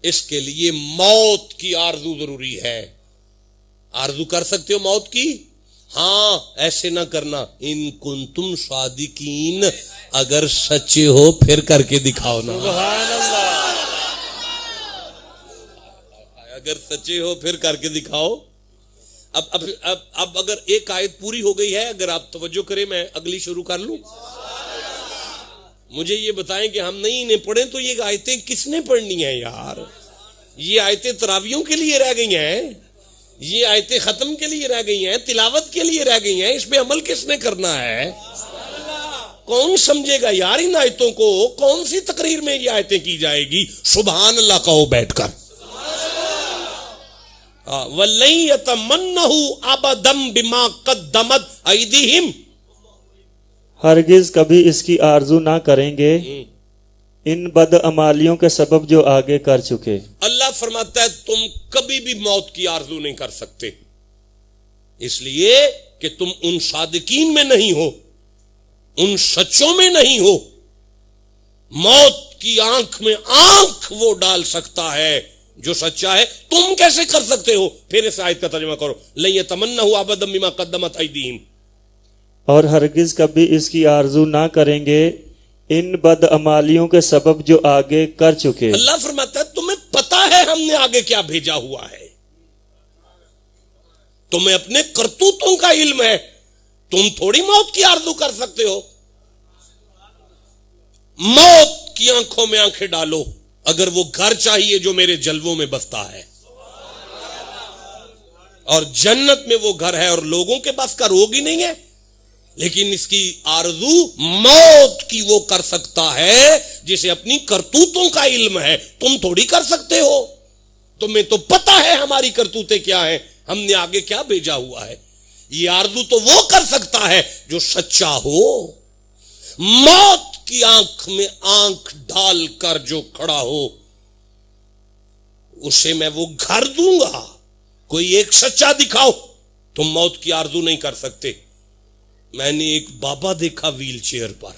اس کے لیے موت کی آرزو ضروری ہے۔ آرزو کر سکتے ہو موت کی؟ ہاں، ایسے نہ کرنا، ان کنتم صادقین، اگر سچے ہو پھر کر کے دکھاؤ نا، سبحان اللہ، اگر سچے ہو پھر کر کے دکھاؤ۔ اب اگر ایک آیت پوری ہو گئی ہے، اگر آپ توجہ کریں میں اگلی شروع کر لوں۔ مجھے یہ بتائیں کہ ہم نہیں انہیں پڑھیں تو یہ آیتیں کس نے پڑھنی ہیں یار؟ یہ آیتیں تراویحوں کے لیے رہ گئی ہیں، یہ آیتیں ختم کے لیے رہ گئی ہیں، تلاوت کے لیے رہ گئی ہیں، اس پہ عمل کس نے کرنا ہے؟ کون سمجھے گا یار ان آیتوں کو؟ کون سی تقریر میں یہ آیتیں کی جائے گی؟ سبحان اللہ کہو بیٹھ کر۔ وَلَن يَتَمَنَّهُ أَبَدًا بِمَا قَدَّمَتْ أَيْدِيهِمْ، ہرگز کبھی اس کی آرزو نہ کریں گے ان بدعمالیوں کے سبب جو آگے کر چکے۔ اللہ فرماتا ہے تم کبھی بھی موت کی آرزو نہیں کر سکتے، اس لیے کہ تم ان صادقین میں نہیں ہو، ان سچوں میں نہیں ہو۔ موت کی آنکھ میں آنکھ وہ ڈال سکتا ہے جو سچا ہے، تم کیسے کر سکتے ہو؟ پھر اس آیت کا ترجمہ کرو، لن یتمنوا ابدا بما قدمت ایدیہم، اور ہرگز کبھی اس کی آرزو نہ کریں گے ان بدعمالیوں کے سبب جو آگے کر چکے۔ اللہ فرماتا ہے تمہیں پتا ہے ہم نے آگے کیا بھیجا ہوا ہے، تمہیں اپنے کرتوتوں کا علم ہے، تم تھوڑی موت کی آرزو کر سکتے ہو۔ موت کی آنکھوں میں آنکھیں ڈالو اگر وہ گھر چاہیے جو میرے جلووں میں بستا ہے، اور جنت میں وہ گھر ہے، اور لوگوں کے پاس کا روگ ہی نہیں ہے، لیکن اس کی آرزو موت کی وہ کر سکتا ہے جسے اپنی کرتوتوں کا علم ہے، تم تھوڑی کر سکتے ہو۔ تمہیں تو پتا ہے ہماری کرتوتیں کیا ہیں، ہم نے آگے کیا بھیجا ہوا ہے۔ یہ آرزو تو وہ کر سکتا ہے جو سچا ہو۔ موت کی آنکھ میں آنکھ ڈال کر جو کھڑا ہو اسے میں وہ گھر دوں گا۔ کوئی ایک سچا دکھاؤ، تم موت کی آرزو نہیں کر سکتے۔ میں نے ایک بابا دیکھا ویل چیئر پر،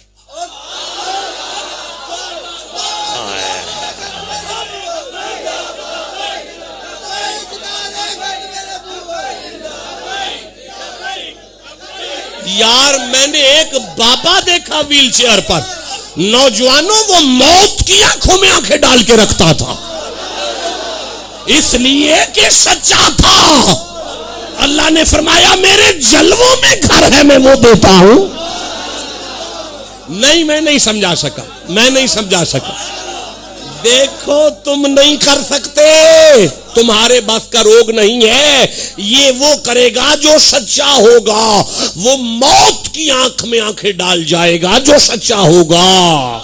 یار میں نے ایک بابا دیکھا ویل چیئر پر، نوجوانوں وہ موت کی آنکھوں میں آنکھیں ڈال کے رکھتا تھا۔ اس لیے کہ سچا تھا. اللہ نے فرمایا میرے جلووں میں گھر ہے میں وہ دیتا ہوں. نہیں میں نہیں سمجھا سکا. دیکھو تم نہیں کر سکتے, تمہارے بس کا روگ نہیں ہے. یہ وہ کرے گا جو سچا ہوگا, وہ موت کی آنکھ میں آنکھیں ڈال جائے گا جو سچا ہوگا.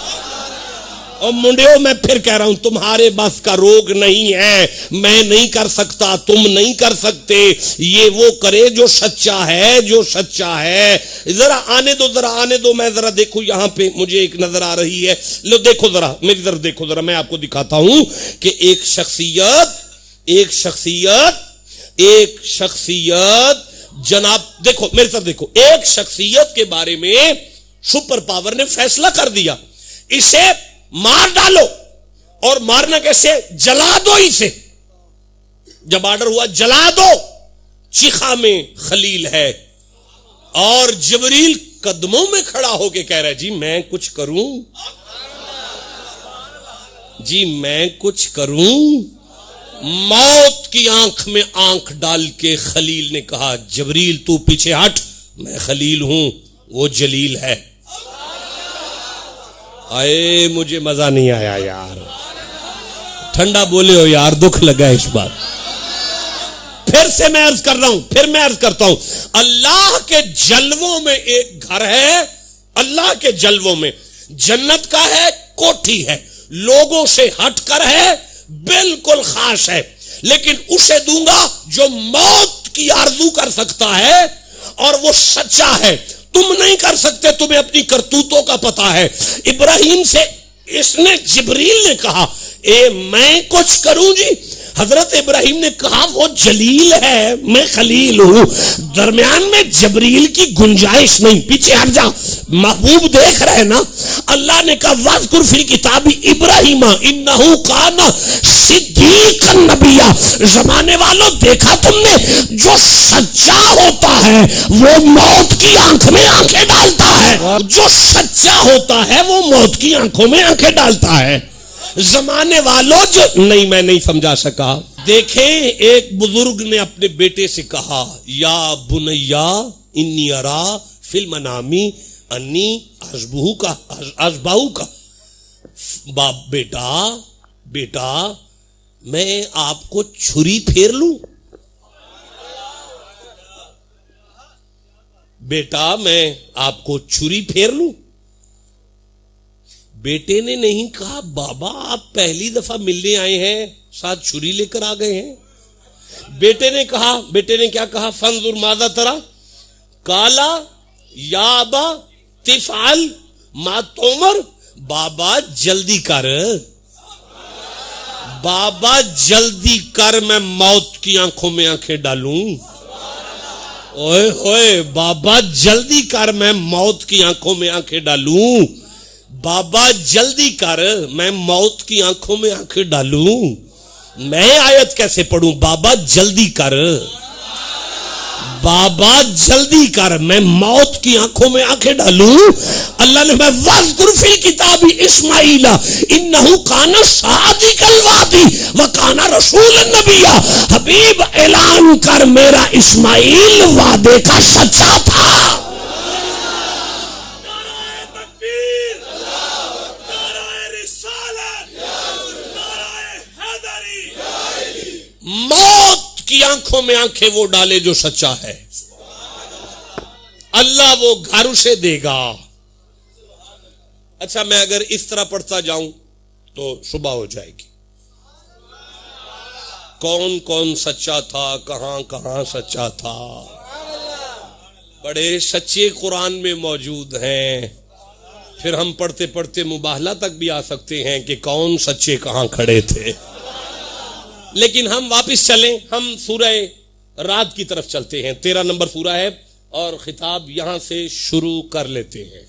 اور منڈیوں میں پھر کہہ رہا ہوں تمہارے بس کا روگ نہیں ہے, میں نہیں کر سکتا, تم نہیں کر سکتے. یہ وہ کرے جو سچا ہے. ذرا آنے دو, میں ذرا دیکھوں یہاں پہ مجھے ایک نظر آ رہی ہے. لو دیکھو ذرا میری طرف دیکھو ذرا, میں آپ کو دکھاتا ہوں کہ ایک شخصیت جناب دیکھو میری طرف دیکھو, ایک شخصیت کے بارے میں سپر پاور نے فیصلہ کر دیا, اسے مار ڈالو. اور مارنا کیسے؟ جلا دو اسے. جب آرڈر ہوا جلا دو, چیخا میں خلیل ہے اور جبریل قدموں میں کھڑا ہو کے کہہ رہا ہے جی میں کچھ کروں. موت کی آنکھ میں آنکھ ڈال کے خلیل نے کہا جبریل تو پیچھے ہٹ, میں خلیل ہوں, وہ جلیل ہے. آئے مجھے مزہ نہیں آیا یار, ٹھنڈا بولے ہو یار, دکھ لگا اس بات. پھر سے میں عرض کرتا ہوں اللہ کے جلووں میں ایک گھر ہے. اللہ کے جلووں میں جنت کا ہے, کوٹھی ہے, لوگوں سے ہٹ کر ہے, بالکل خاص ہے. لیکن اسے دوں گا جو موت کی آرزو کر سکتا ہے اور وہ سچا ہے. تم نہیں کر سکتے, تمہیں اپنی کرتوتوں کا پتا ہے. ابراہیم سے اس نے جبریل نے کہا میں کچھ کروں جی. حضرت ابراہیم نے کہا وہ جلیل ہے, میں خلیل ہوں. درمیان میں جبریل کی گنجائش نہیں. پیچھے ہٹ جا, محبوب دیکھ رہے نا. اللہ نے کہا واذکر فی الکتاب ابراہیم انہ کان صدیقا نبیا. زمانے والوں دیکھا تم نے, جو سچا ہوتا ہے وہ موت کی آنکھ میں آنکھیں ڈالتا ہے. جو سچا ہوتا ہے وہ موت کی آنکھوں میں آنکھیں ڈالتا ہے. زمانے والوں جو نہیں, میں نہیں سمجھا سکا. دیکھیں ایک بزرگ نے اپنے بیٹے سے کہا یا بنیا انی ارا فی المنامی انی ازبحوک. بیٹا میں آپ کو چھری پھیر لوں. بیٹا میں آپ کو چھری پھیر لوں. بیٹے نے نہیں کہا بابا آپ پہلی دفعہ ملنے آئے ہیں, ساتھ چھری لے کر آ گئے ہیں. بیٹے نے کیا کہا فانظر ماذا ترى قال یا ابا تفعل ما تؤمر. بابا جلدی کر میں موت کی آنکھوں میں آنکھیں ڈالوں. اوئے ہوئے بابا جلدی کر میں موت کی آنکھوں میں آنکھیں ڈالوں. بابا جلدی کر میں موت کی آنکھوں میں آنکھیں ڈالوں. میں آیت کیسے پڑھوں؟ بابا جلدی کر میں موت کی آنکھوں میں آنکھیں ڈالوں. اللہ نے میں واذکر فی الکتاب اسماعیل انہ کان صادق الوعد وکان رسولا نبیا. حبیب اعلان کر میرا اسماعیل وعدے کا سچا تھا. موت کی آنکھوں میں آنکھیں وہ ڈالے جو سچا ہے. اللہ وہ گھر اسے دے گا. اچھا میں اگر اس طرح پڑھتا جاؤں تو صبح ہو جائے گی. کون کون سچا تھا, کہاں کہاں سچا تھا. بڑے سچے قرآن میں موجود ہیں. پھر ہم پڑھتے پڑھتے مباہلہ تک بھی آ سکتے ہیں کہ کون سچے کہاں کھڑے تھے. لیکن ہم واپس چلیں, ہم سورہ رات کی طرف چلتے ہیں. 13 نمبر سورہ ہے اور خطاب یہاں سے شروع کر لیتے ہیں.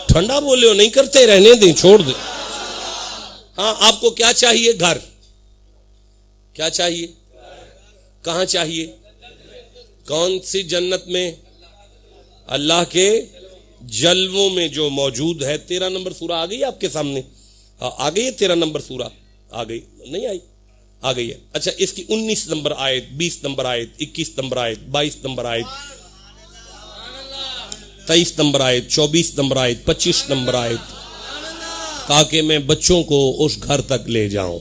ٹھنڈا بولے ہو, نہیں کرتے رہنے دیں, چھوڑ دیں. ہاں آپ کو کیا چاہیے؟ گھر. کیا چاہیے؟ کہاں چاہیے؟ کون سی جنت میں؟ اللہ کے جلووں میں جو موجود ہے. 13 نمبر سورہ آ گئی آپ کے سامنے؟ آ گئی ہے 13 نمبر سورہ؟ آ گئی نہیں آئی؟ آ گئی ہے. اچھا اس کی 19 نمبر آیت، 20 نمبر آیت، 21 نمبر آیت، 22 نمبر آیت، 23 نمبر آیت، 24 نمبر آیت، 25 نمبر آیت، تاکہ میں بچوں کو اس گھر تک لے جاؤں،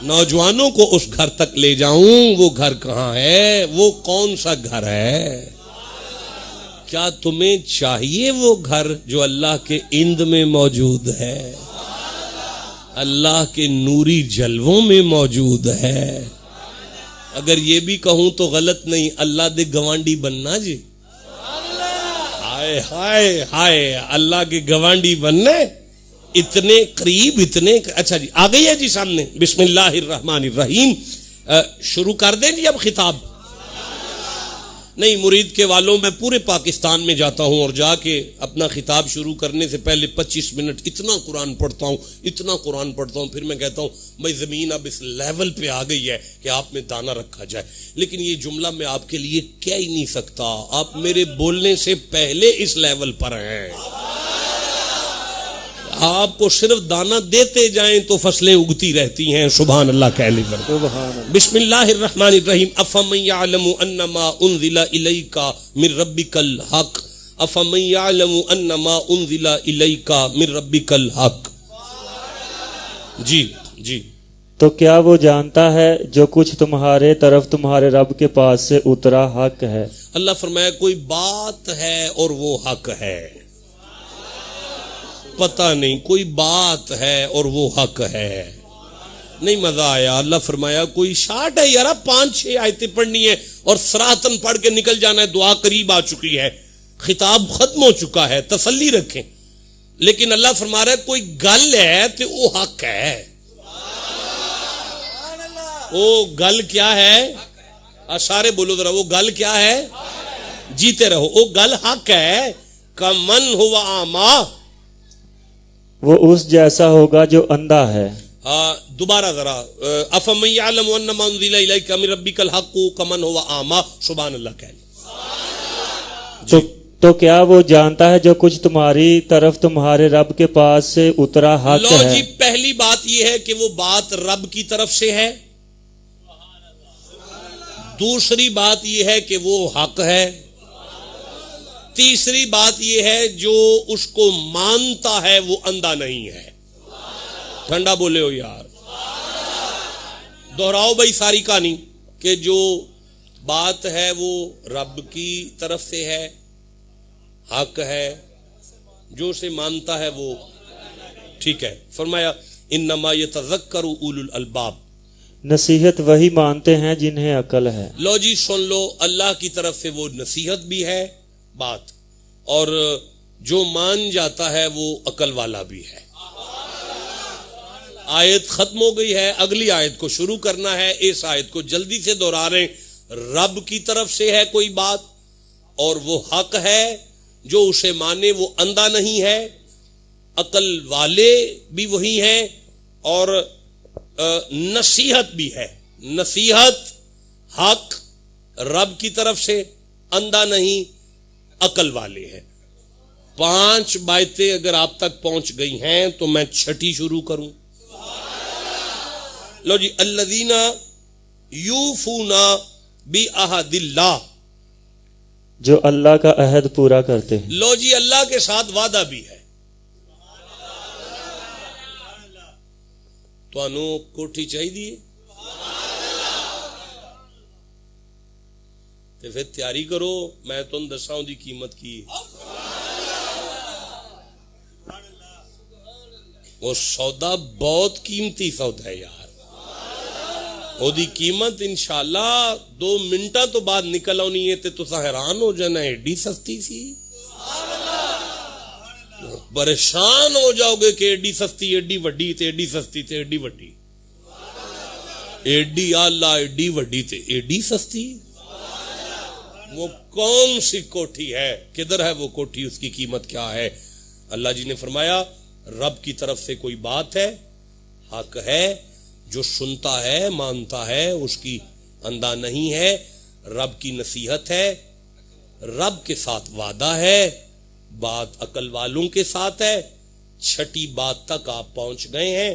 نوجوانوں کو اس گھر تک لے جاؤں. وہ گھر کہاں ہے؟ وہ کون سا گھر ہے؟ کیا تمہیں چاہیے وہ گھر جو اللہ کے اند میں موجود ہے، اللہ کے نوری جلووں میں موجود ہے؟ اگر یہ بھی کہوں تو غلط نہیں، اللہ دے گوانڈی بننا جی. ہائے ہائے ہائے، اللہ کے گوانڈی بننے اتنے قریب، اتنے اچھا جی آ گئی ہے جی سامنے. بسم اللہ الرحمن الرحیم. شروع کر دیں جی اب خطاب. نہیں، مرید کے والوں، میں پورے پاکستان میں جاتا ہوں اور جا کے اپنا خطاب شروع کرنے سے پہلے 25 منٹ اتنا قرآن پڑھتا ہوں، اتنا قرآن پڑھتا ہوں، پھر میں کہتا ہوں بھائی زمین اب اس لیول پہ آ گئی ہے کہ آپ میں دانہ رکھا جائے. لیکن یہ جملہ میں آپ کے لیے کہہ ہی نہیں سکتا، آپ میرے بولنے سے پہلے اس لیول پر ہیں. آپ کو صرف دانہ دیتے جائیں تو فصلیں اگتی رہتی ہیں. سبحان اللہ کہہ لیں. بسم اللہ الرحمن الرحیم. افمن یعلم انما انزل الیک من ربک الحق، افمن یعلم انما انزل الیک من ربک الحق. جی جی. تو کیا وہ جانتا ہے جو کچھ تمہارے طرف تمہارے رب کے پاس سے اترا حق ہے؟ اللہ فرمایا کوئی بات ہے اور وہ حق ہے. پتہ نہیں، کوئی بات ہے اور وہ حق ہے. نہیں مزہ آیا. اللہ فرمایا کوئی شارٹ ہے یار، 5-6 آیتیں پڑھنی ہے اور سراہتن پڑھ کے نکل جانا ہے. دعا قریب آ چکی ہے، خطاب ختم ہو چکا ہے، تسلی رکھیں. لیکن اللہ فرما رہا ہے کوئی گل ہے تو وہ حق ہے. وہ گل کیا ہے؟ سارے بولو ذرا، وہ گل کیا ہے؟ جیتے رہو. وہ گل حق ہے. کمن ہوا آما، وہ اس جیسا ہوگا جو اندھا ہے. دوبارہ ذرا. افمن یعلم انما انزل الیک من ربک الحق کمن هو اعمی. سبحان اللہ کہہ. تو کیا وہ جانتا ہے جو کچھ تمہاری طرف تمہارے رب کے پاس سے اترا حق لو ہے؟ جی پہلی بات یہ ہے کہ وہ بات رب کی طرف سے ہے. دوسری بات یہ ہے کہ وہ حق ہے. تیسری بات یہ ہے جو اس کو مانتا ہے وہ اندھا نہیں ہے. ٹھنڈا بولے ہو یار، دہراؤ بھائی ساری کہانی کہ جو بات ہے وہ رب کی طرف سے ہے، حق ہے. جو اسے مانتا ہے وہ ٹھیک ہے. فرمایا انما یتذکر اولو الالباب، نصیحت وہی مانتے ہیں جنہیں عقل ہے. لو جی سن لو، اللہ کی طرف سے وہ نصیحت بھی ہے بات، اور جو مان جاتا ہے وہ عقل والا بھی ہے. آیت ختم ہو گئی ہے، اگلی آیت کو شروع کرنا ہے. اس آیت کو جلدی سے دوہرا رہے ہیں. رب کی طرف سے ہے کوئی بات اور وہ حق ہے. جو اسے مانے وہ اندھا نہیں ہے. عقل والے بھی وہی ہیں اور نصیحت بھی ہے. نصیحت حق رب کی طرف سے، اندھا نہیں، عقل والے ہیں. 5 باتیں اگر آپ تک پہنچ گئی ہیں تو میں 6 شروع کروں. لو جی. الذین یوفون بعہد اللہ، جو اللہ کا عہد پورا کرتے ہیں. لو جی اللہ کے ساتھ وعدہ بھی ہے. تو انو کوٹھی چاہیے تو پھر تیاری کرو. میں تم دساؤں دی قیمت کی. وہ سودا بہت قیمتی سودا ہے یار. وہ دی قیمت انشاءاللہ 2 منٹاں تو بعد نکل آنی ہے تے تساں حیران ہو جانا ایڈی سستی سی. پریشان ہو جاؤ گے کہ ایڈی سستی، ایڈی وڈی تے ایڈی سستی تے ایڈی وڈی، ایڈی آلہ ایڈی وڈی تے ایڈی سستی. وہ کون سی کوٹھی ہے؟ کدھر ہے وہ کوٹھی؟ اس کی قیمت کیا ہے؟ اللہ جی نے فرمایا رب کی طرف سے کوئی بات ہے، حق ہے. جو سنتا ہے مانتا ہے اس کی اندھا نہیں ہے. رب کی نصیحت ہے، رب کے ساتھ وعدہ ہے، بات عقل والوں کے ساتھ ہے. 6 بات تک آپ پہنچ گئے ہیں.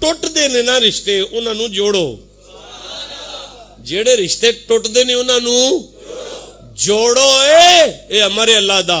ਟੁੱਟਦੇ ਨੇ ਨਾ ਰਿਸ਼ਤੇ ਉਹਨਾਂ ਨੂੰ ਜੋੜੋ, ਜਿਹੜੇ ਰਿਸ਼ਤੇ ਟੁੱਟਦੇ ਨੇ ਉਹਨਾਂ ਨੂੰ ਜੋੜੋ। ਇਹ ਅਮਰ ਅੱਲਾਹ ਦਾ,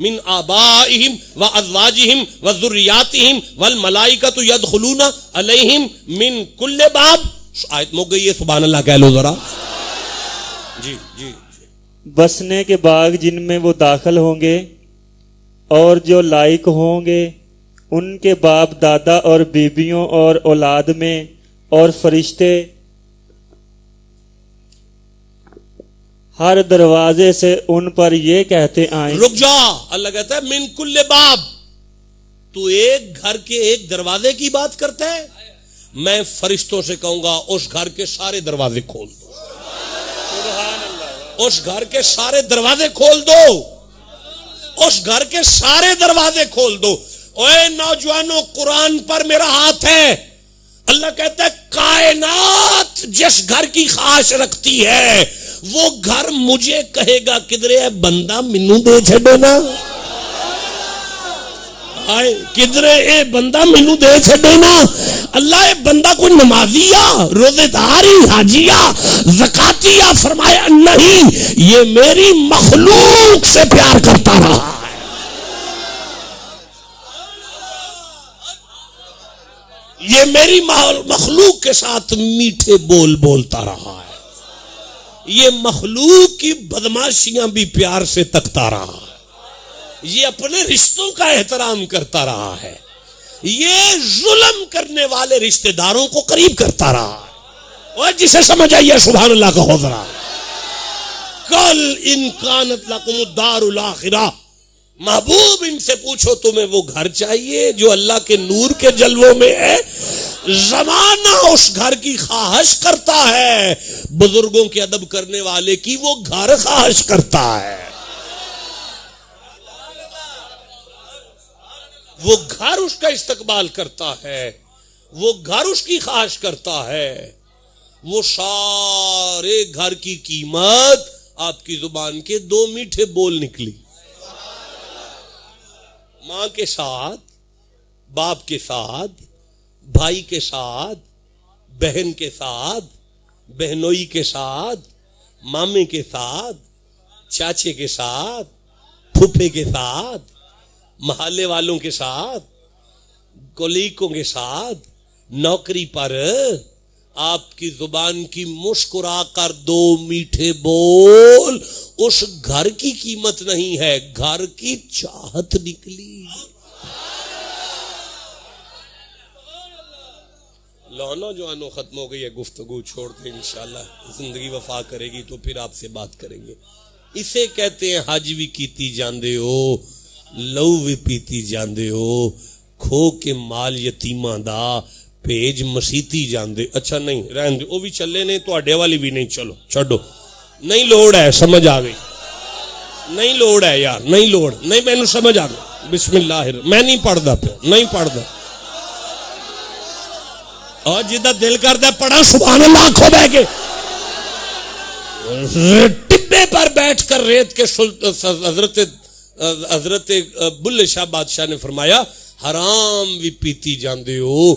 من آبائہم وازواجہم وذریاتہم والملائکۃ یدخلون علیہم من کل باب. آیت مک گئی ہے, سبحان اللہ کہہ لو ذرا. جی جی. بسنے کے باغ جن میں وہ داخل ہوں گے اور جو لائق ہوں گے ان کے باپ دادا اور بیویوں اور اولاد میں اور فرشتے ہر دروازے سے ان پر یہ کہتے آئیں. رک جا, اللہ کہتا ہے من کل باب. تو ایک گھر کے ایک دروازے کی بات کرتا ہے, میں فرشتوں سے کہوں گا اس گھر کے سارے دروازے کھول دو. اس گھر کے سارے دروازے کھول دو. اس گھر کے سارے دروازے کھول دو. اے نوجوانوں, قرآن پر میرا ہاتھ ہے. اللہ کہتا ہے کائنات جس گھر کی خواہش رکھتی ہے وہ گھر مجھے کہے گا کدھر ہے بندہ مینوں دے چھڈے نا, کدھر اے بندہ مینوں دے چھڈے نا. اللہ اے بندہ کوئی نمازیا, روزے داری, حاجیا, زکاتیا, فرمایا نہیں, یہ میری مخلوق سے پیار کرتا رہا ہے. یہ میری مخلوق کے ساتھ میٹھے بول بولتا رہا ہے. یہ مخلوق کی بدماشیاں بھی پیار سے تکتا رہا ہے. یہ اپنے رشتوں کا احترام کرتا رہا ہے. یہ ظلم کرنے والے رشتہ داروں کو قریب کرتا رہا ہے. اور جسے سمجھ آئیے سبحان اللہ کا حضرہ. کل ان کانت لکم الدار الاخرہ, محبوب ان سے پوچھو تمہیں وہ گھر چاہیے جو اللہ کے نور کے جلووں میں ہے. زمانہ اس گھر کی خواہش کرتا ہے, بزرگوں کے ادب کرنے والے کی وہ گھر خواہش کرتا ہے. وہ گھر اس کا استقبال کرتا ہے, وہ گھر اس کی خواہش کرتا ہے. وہ سارے گھر کی قیمت آپ کی زبان کے 2 میٹھے بول نکلی. ماں کے ساتھ, باپ کے ساتھ, بھائی کے ساتھ, بہن کے ساتھ, بہنوئی کے ساتھ, مامے کے ساتھ, چاچے کے ساتھ, پھوپھے کے ساتھ, محلے والوں کے ساتھ, کولیگوں کے ساتھ, نوکری پر آپ کی زبان کی مسکرا کر 2 میٹھے بول اس گھر کی قیمت نہیں ہے, گھر کی چاہت نکلی. لو نوجوانوں, ختم ہو گئی ہے گفتگو, چھوڑ دیں انشاءاللہ. زندگی وفا کرے گی تو پھر آپ سے بات کریں گے. اسے کہتے ہیں حج بھی کیتی جاندے ہو, لو بھی پیتی جاندے ہو, کھو کے مال یتیماں دا پیج مسیتی جاندے. اچھا نہیں رہن دے, وہ بھی چلے نہیں, تو اڈے والی بھی نہیں, چلو چھڈو, نہیں لوڑ ہے, سمجھ آ گئی, نہیں لوڑ ہے یار, نہیں لوڑ, نہیں مینوں سمجھ آ گئی. بسم اللہ, میں نہیں پڑھدا پیا, نہیں پڑھدا, اور جدہ دل کردا پڑھا سبحان اللہ آنکھوں بہ کے. ٹبے پر بیٹھ کر ریت کے حضرت بلے شاہ بادشاہ نے فرمایا حرام بھی پیتی جاندے ہو,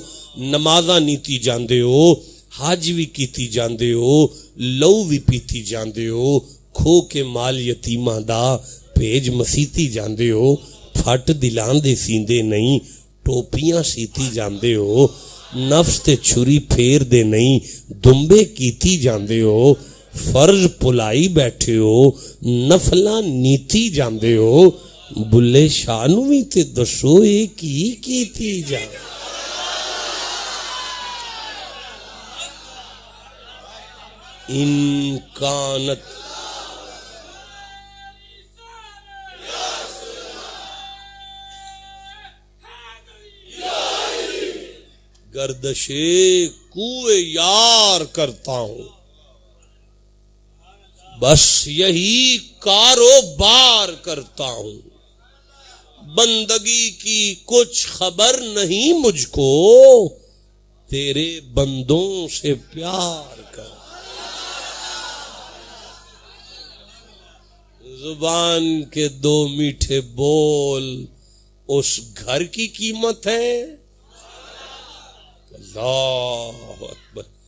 نمازاں نیتی جاندے ہو, حج بھی کیتی جاندے ہو, لو بھی پیتی جاندے ہو, کھو کے مال یتیماں دا پیج مسیتی جاندے ہو, پھٹ دلان دے سیندے نہیں, ٹوپیاں سیتی جاندے ہو, نفس تے چھری پھیر دے نہیں, دمبے کیتی جاندے ہو, فرض پلائی بیٹھے ہو, نفلاں نیتی جاندے ہو. بلے شاہ نو بھی تے دسو اے کی کیتی جاندے. ان کانت گردشے کوئے یار کرتا ہوں, بس یہی کاروبار کرتا ہوں, بندگی کی کچھ خبر نہیں مجھ کو, تیرے بندوں سے پیار کر. زبان کے 2 میٹھے بول اس گھر کی قیمت ہے. اللہ اکبر.